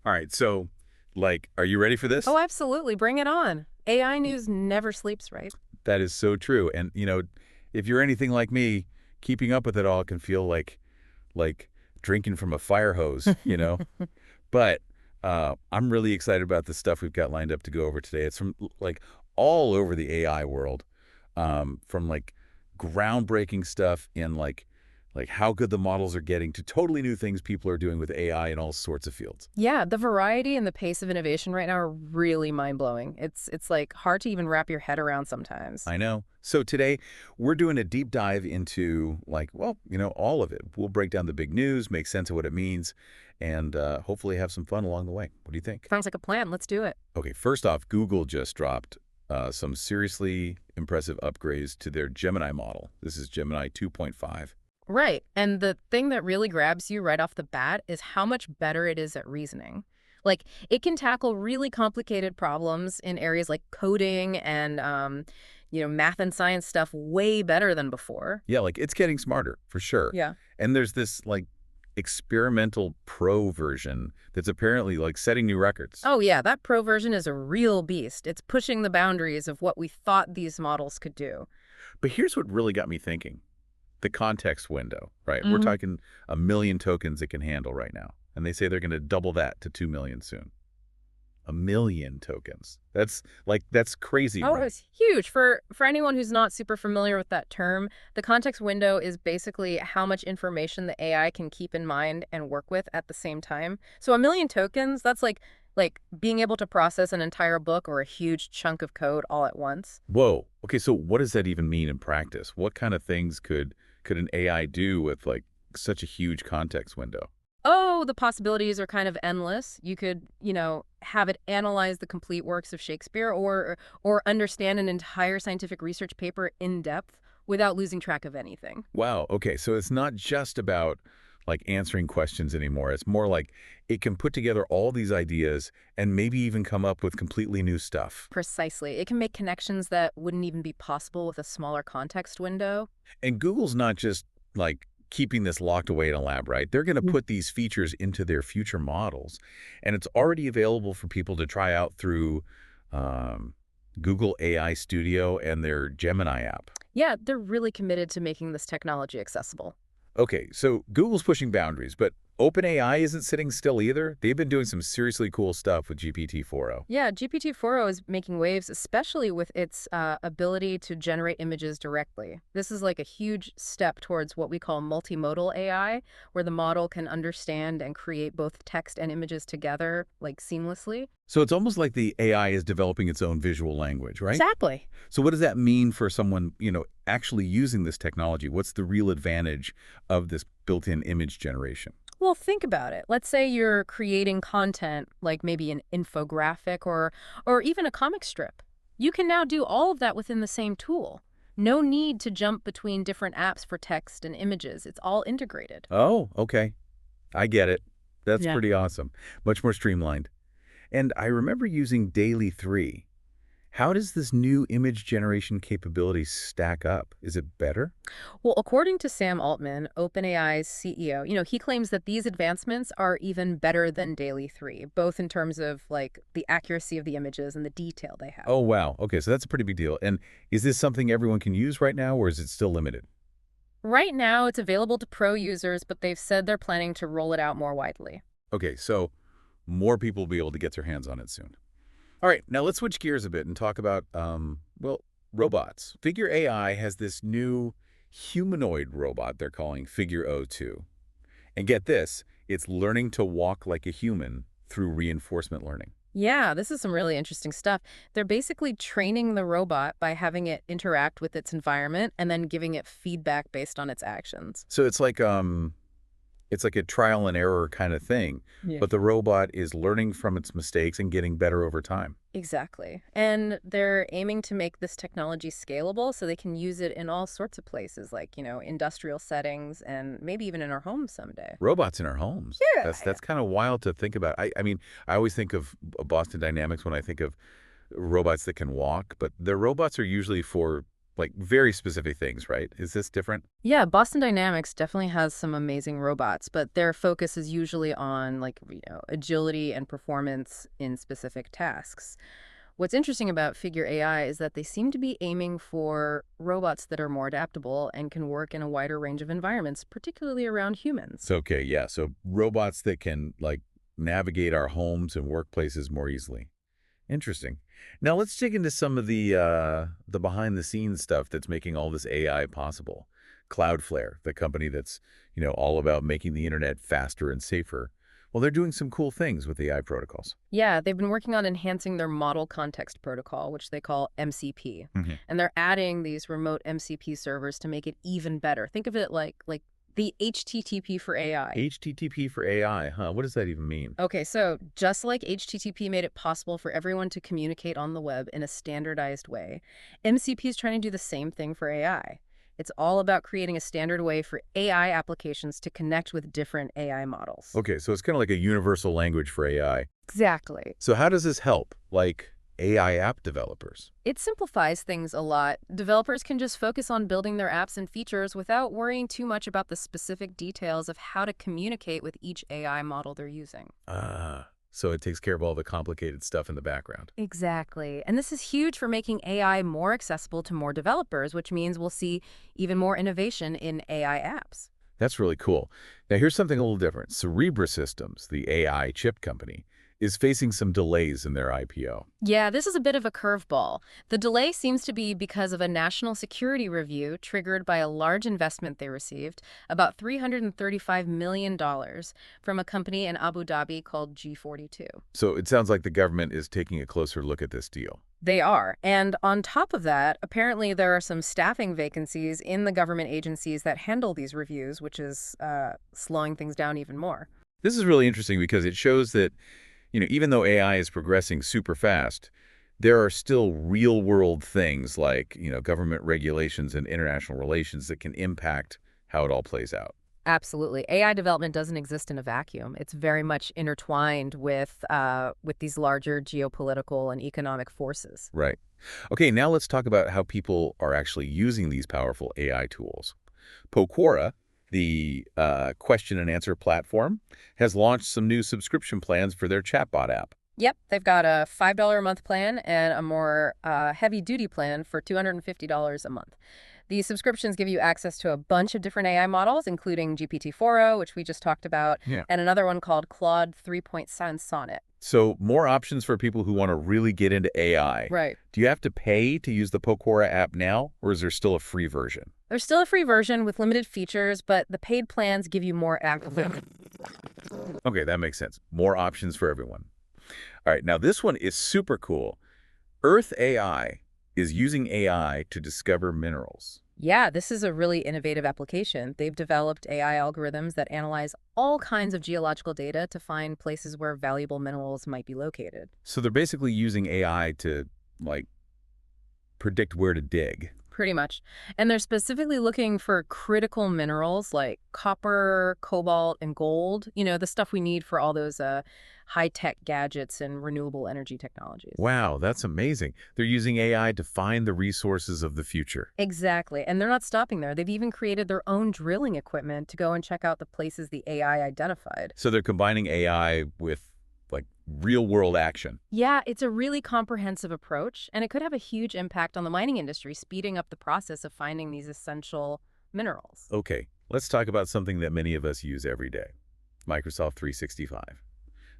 All right, so, are you ready for this? Oh, absolutely. Bring it on. AI news never sleeps, right? That is so true. And, if you're anything like me, keeping up with it all can feel like drinking from a fire hose. But I'm really excited about the stuff we've got lined up to go over today. It's from all over the AI world, from groundbreaking stuff in how good the models are getting to totally new things people are doing with AI in all sorts of fields. Yeah, the variety and the pace of innovation right now are really mind-blowing. It's like hard to even wrap your head around sometimes. I know. So today we're doing a deep dive into all of it. We'll break down the big news, make sense of what it means, and hopefully have some fun along the way. What do you think? Sounds like a plan. Let's do it. Okay, first off, Google just dropped some seriously impressive upgrades to their Gemini model. This is Gemini 2.5. Right. And the thing that really grabs you right off the bat is how much better it is at reasoning. Like, it can tackle really complicated problems in areas like coding and, math and science stuff way better than before. Yeah, it's getting smarter for sure. Yeah. And there's this experimental pro version that's apparently setting new records. Oh, yeah, that pro version is a real beast. It's pushing the boundaries of what we thought these models could do. But here's what really got me thinking. The context window, right? We're Hmm. talking a million tokens it can handle right now. And they say they're going to double that to 2 million soon. A million tokens. That's crazy, Oh, right? it's huge. For anyone who's not super familiar with that term, the context window is basically how much information the AI can keep in mind and work with at the same time. So a million tokens, that's like being able to process an entire book or a huge chunk of code all at once. Whoa. Okay, so what does that even mean in practice? What kind of things could an AI do with such a huge context window? Oh, the possibilities are kind of endless. You could, have it analyze the complete works of Shakespeare or understand an entire scientific research paper in depth without losing track of anything. Wow. Okay, so it's not just about answering questions anymore. It's more like it can put together all these ideas and maybe even come up with completely new stuff. Precisely. It can make connections that wouldn't even be possible with a smaller context window. And Google's not just keeping this locked away in a lab, right? They're going to Mm. put these features into their future models, and it's already available for people to try out through um, Google AI Studio and their Gemini app. Yeah, they're really committed to making this technology accessible. Okay, so Google's pushing boundaries, but OpenAI isn't sitting still either. They've been doing some seriously cool stuff with GPT-4o. Yeah, GPT-4o is making waves, especially with its ability to generate images directly. This is like a huge step towards what we call multimodal AI, where the model can understand and create both text and images together, like seamlessly. So it's almost like the AI is developing its own visual language, right? Exactly. So what does that mean for someone, actually using this technology? What's the real advantage of this built-in image generation? Well, think about it. Let's say you're creating content like maybe an infographic or even a comic strip. You can now do all of that within the same tool. No need to jump between different apps for text and images. It's all integrated. Oh, okay. I get it. That's Yeah. pretty awesome. Much more streamlined. And I remember using Daily 3. How does this new image generation capability stack up? Is it better? Well, according to Sam Altman, OpenAI's CEO, he claims that these advancements are even better than Daily 3, both in terms of like the accuracy of the images and the detail they have. Oh, wow. Okay, so that's a pretty big deal. And is this something everyone can use right now, or is it still limited? Right now, it's available to pro users, but they've said they're planning to roll it out more widely. Okay, so more people will be able to get their hands on it soon. All right, now let's switch gears a bit and talk about, robots. Figure AI has this new humanoid robot they're calling Figure O2. And get this, it's learning to walk like a human through reinforcement learning. Yeah, this is some really interesting stuff. They're basically training the robot by having it interact with its environment and then giving it feedback based on its actions. So it's like a trial and error kind of thing, Yeah. but the robot is learning from its mistakes and getting better over time. Exactly. And they're aiming to make this technology scalable so they can use it in all sorts of places, like, industrial settings and maybe even in our homes someday. Robots in our homes. Yeah. That's kind of wild to think about. I mean, I always think of Boston Dynamics when I think of robots that can walk, but their robots are usually for Like very specific things, right? Is this different? Yeah, Boston Dynamics definitely has some amazing robots, but their focus is usually on agility and performance in specific tasks. What's interesting about Figure AI is that they seem to be aiming for robots that are more adaptable and can work in a wider range of environments, particularly around humans. So, okay, yeah. So robots that can like navigate our homes and workplaces more easily. Interesting. Now let's dig into some of the behind the scenes stuff that's making all this AI possible. Cloudflare, the company that's, all about making the internet faster and safer. Well, they're doing some cool things with AI protocols. Yeah, they've been working on enhancing their model context protocol, which they call MCP. Hmm. And they're adding these remote MCP servers to make it even better. Think of it like the HTTP for AI. HTTP for AI, huh? What does that even mean? Okay, so just like HTTP made it possible for everyone to communicate on the web in a standardized way, MCP is trying to do the same thing for AI. It's all about creating a standard way for AI applications to connect with different AI models. Okay, so it's kind of like a universal language for AI. Exactly. So how does this help, like AI app developers? It simplifies things a lot. Developers can just focus on building their apps and features without worrying too much about the specific details of how to communicate with each AI model they're using. So it takes care of all the complicated stuff in the background. Exactly. And this is huge for making AI more accessible to more developers, which means we'll see even more innovation in AI apps. That's really cool. Now here's something a little different. Cerebra Systems, the AI chip company, is facing some delays in their IPO. Yeah, this is a bit of a curveball. The delay seems to be because of a national security review triggered by a large investment they received, about $335 million from a company in Abu Dhabi called G42. So it sounds like the government is taking a closer look at this deal. They are. And on top of that, apparently there are some staffing vacancies in the government agencies that handle these reviews, which is slowing things down even more. This is really interesting because it shows that, even though AI is progressing super fast, there are still real-world things like, government regulations and international relations that can impact how it all plays out. Absolutely. AI development doesn't exist in a vacuum. It's very much intertwined with these larger geopolitical and economic forces. Right. Okay, now let's talk about how people are actually using these powerful AI tools. Pokora, the question and answer platform, has launched some new subscription plans for their chatbot app. Yep, they've got a $5 a month plan and a more heavy-duty plan for $250 a month. These subscriptions give you access to a bunch of different AI models, including GPT-4o, which we just talked about, Yeah. and another one called Claude 3.7 Sonnet. So more options for people who want to really get into AI. Right. Do you have to pay to use the Pokora app now, or is there still a free version? There's still a free version with limited features, but the paid plans give you more access. Okay, that makes sense. More options for everyone. All right, now this one is super cool. Earth AI is using AI to discover minerals. Yeah, this is a really innovative application. They've developed AI algorithms that analyze all kinds of geological data to find places where valuable minerals might be located. So they're basically using AI to, like, predict where to dig. Pretty much. And they're specifically looking for critical minerals like copper, cobalt, and gold. The stuff we need for all those high-tech gadgets and renewable energy technologies. Wow, that's amazing. They're using AI to find the resources of the future. Exactly. And they're not stopping there. They've even created their own drilling equipment to go and check out the places the AI identified. So they're combining AI with, like, real-world action. Yeah, it's a really comprehensive approach, and it could have a huge impact on the mining industry, speeding up the process of finding these essential minerals. Okay, let's talk about something that many of us use every day, Microsoft 365.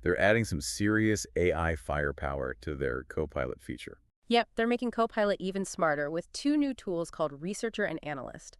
They're adding some serious AI firepower to their Copilot feature. Yep, they're making Copilot even smarter with two new tools called Researcher and Analyst.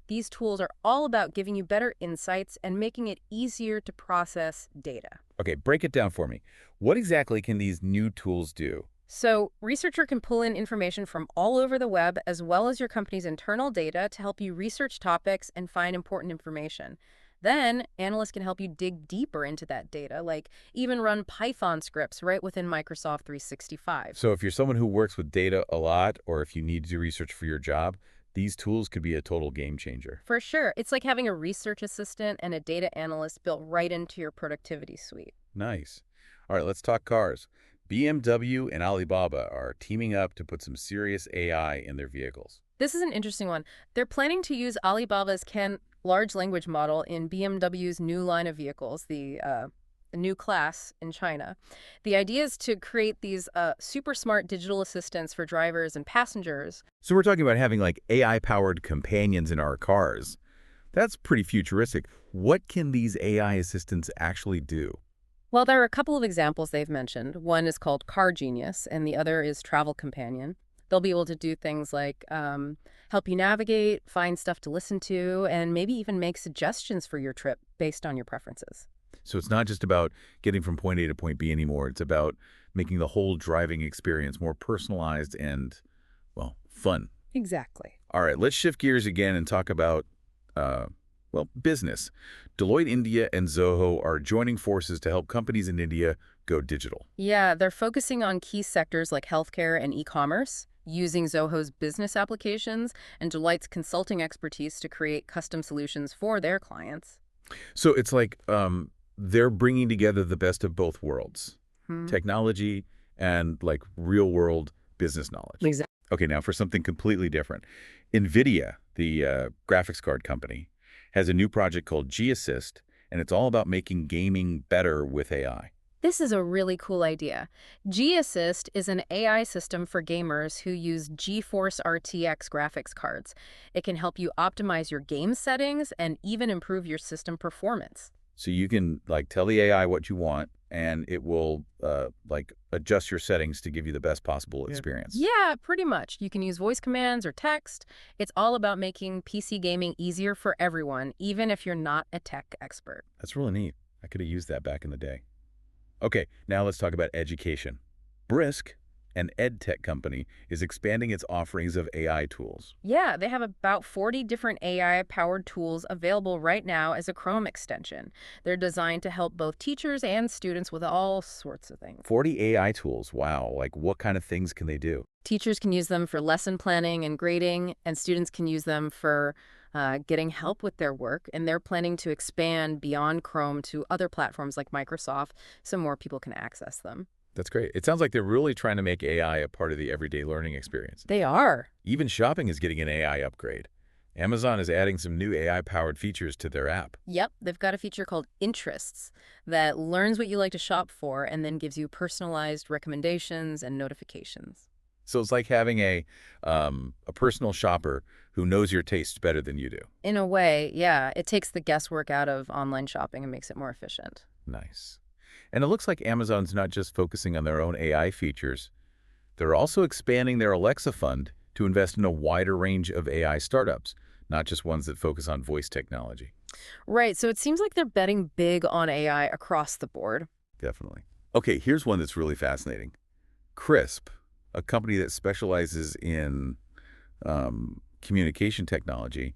These tools are all about giving you better insights and making it easier to process data. Okay, break it down for me. What exactly can these new tools do? So, Researcher can pull in information from all over the web as well as your company's internal data to help you research topics and find important information. Then, Analyst can help you dig deeper into that data, like even run Python scripts right within Microsoft 365. So if you're someone who works with data a lot, or if you need to do research for your job, these tools could be a total game changer. For sure, it's like having a research assistant and a data analyst built right into your productivity suite. Nice. All right, let's talk cars. BMW and Alibaba are teaming up to put some serious AI in their vehicles. This is an interesting one. They're planning to use Alibaba's Can large language model in BMW's new line of vehicles, the new class in China. The idea is to create these super smart digital assistants for drivers and passengers. So we're talking about having like AI-powered companions in our cars. That's pretty futuristic. What can these AI assistants actually do? Well, there are a couple of examples they've mentioned. One is called Car Genius, and the other is Travel Companion. They'll be able to do things like help you navigate, find stuff to listen to, and maybe even make suggestions for your trip based on your preferences. So it's not just about getting from point A to point B anymore. It's about making the whole driving experience more personalized and, well, fun. Exactly. All right, let's shift gears again and talk about, business. Deloitte India and Zoho are joining forces to help companies in India go digital. Yeah, they're focusing on key sectors like healthcare and e-commerce, using Zoho's business applications and Deloitte's consulting expertise to create custom solutions for their clients. So it's like they're bringing together the best of both worlds, Hmm. technology and like real-world business knowledge. Exactly. Okay, now for something completely different. NVIDIA, the graphics card company, has a new project called G-Assist, and it's all about making gaming better with AI. This is a really cool idea. G-Assist is an AI system for gamers who use GeForce RTX graphics cards. It can help you optimize your game settings and even improve your system performance. So you can like tell the AI what you want, and it will like adjust your settings to give you the best possible experience. Yeah, pretty much. You can use voice commands or text. It's all about making PC gaming easier for everyone, even if you're not a tech expert. That's really neat. I could have used that back in the day. Okay, now let's talk about education. Brisk, an ed tech company, is expanding its offerings of AI tools. Yeah, they have about 40 different AI-powered tools available right now as a Chrome extension. They're designed to help both teachers and students with all sorts of things. 40 AI tools, wow, like what kind of things can they do? Teachers can use them for lesson planning and grading, and students can use them for getting help with their work. And they're planning to expand beyond Chrome to other platforms like Microsoft so more people can access them. That's great. It sounds like they're really trying to make AI a part of the everyday learning experience. They are. Even shopping is getting an AI upgrade. Amazon is adding some new AI-powered features to their app. Yep, they've got a feature called Interests that learns what you like to shop for and then gives you personalized recommendations and notifications. So it's like having a personal shopper who knows your taste better than you do. In a way, yeah, it takes the guesswork out of online shopping and makes it more efficient. Nice. And it looks like Amazon's not just focusing on their own AI features. They're also expanding their Alexa fund to invest in a wider range of AI startups, not just ones that focus on voice technology. Right, so it seems like they're betting big on AI across the board. Definitely. Okay, here's one that's really fascinating. Crisp, a company that specializes in communication technology,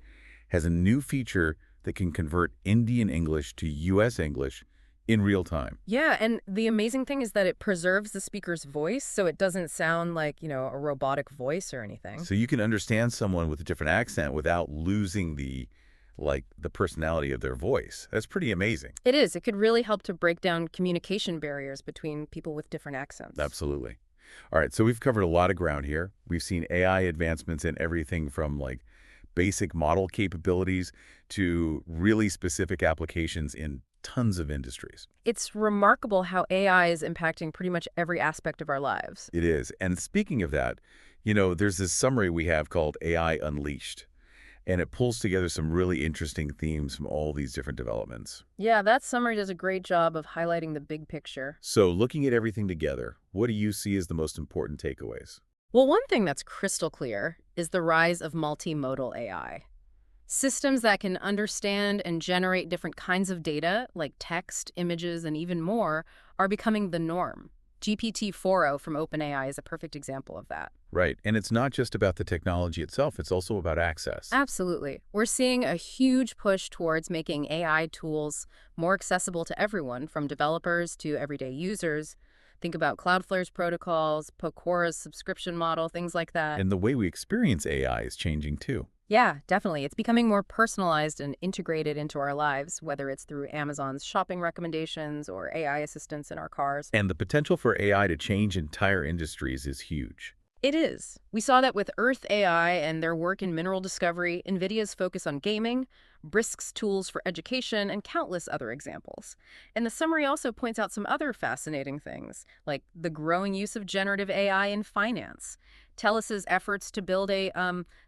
has a new feature that can convert Indian English to U.S. English in real time. Yeah, and the amazing thing is that it preserves the speaker's voice, so it doesn't sound like, a robotic voice or anything. So you can understand someone with a different accent without losing the personality of their voice. That's pretty amazing. It is. It could really help to break down communication barriers between people with different accents. Absolutely. All right, so we've covered a lot of ground here. We've seen AI advancements in everything from like basic model capabilities to really specific applications in tons of industries. It's remarkable how AI is impacting pretty much every aspect of our lives. It is. And speaking of that, there's this summary we have called AI Unleashed, and it pulls together some really interesting themes from all these different developments. Yeah, that summary does a great job of highlighting the big picture. So looking at everything together, what do you see as the most important takeaways? Well, one thing that's crystal clear is the rise of multimodal AI. Systems that can understand and generate different kinds of data, like text, images, and even more, are becoming the norm. GPT-4o from OpenAI is a perfect example of that. Right. And it's not just about the technology itself. It's also about access. Absolutely. We're seeing a huge push towards making AI tools more accessible to everyone, from developers to everyday users. Think about Cloudflare's protocols, Quora's subscription model, things like that. And the way we experience AI is changing too. Yeah, definitely. It's becoming more personalized and integrated into our lives, whether it's through Amazon's shopping recommendations or AI assistants in our cars. And the potential for AI to change entire industries is huge. It is. We saw that with Earth AI and their work in mineral discovery, NVIDIA's focus on gaming, Brisk's tools for education, and countless other examples. And the summary also points out some other fascinating things, like the growing use of generative AI in finance, Teles's efforts to build a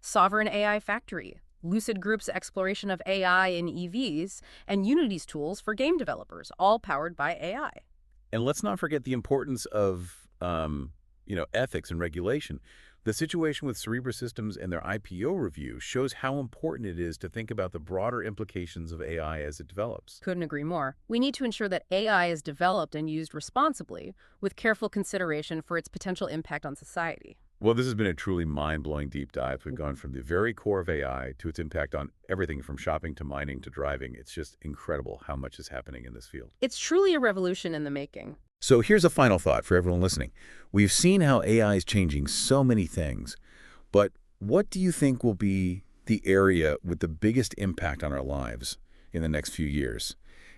sovereign AI factory, Lucid Group's exploration of AI in EVs, and Unity's tools for game developers, all powered by AI. And let's not forget the importance of, ethics and regulation. The situation with Cerebra Systems and their IPO review shows how important it is to think about the broader implications of AI as it develops. Couldn't agree more. We need to ensure that AI is developed and used responsibly, with careful consideration for its potential impact on society. Well, this has been a truly mind-blowing deep dive. We've gone from the very core of AI to its impact on everything from shopping to mining to driving. It's just incredible how much is happening in this field. It's truly a revolution in the making. So here's a final thought for everyone listening. We've seen how AI is changing so many things, but what do you think will be the area with the biggest impact on our lives in the next few years?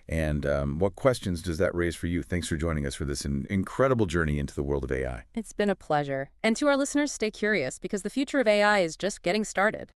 And what questions does that raise for you? Thanks for joining us for this incredible journey into the world of AI. It's been a pleasure. And to our listeners, stay curious because the future of AI is just getting started.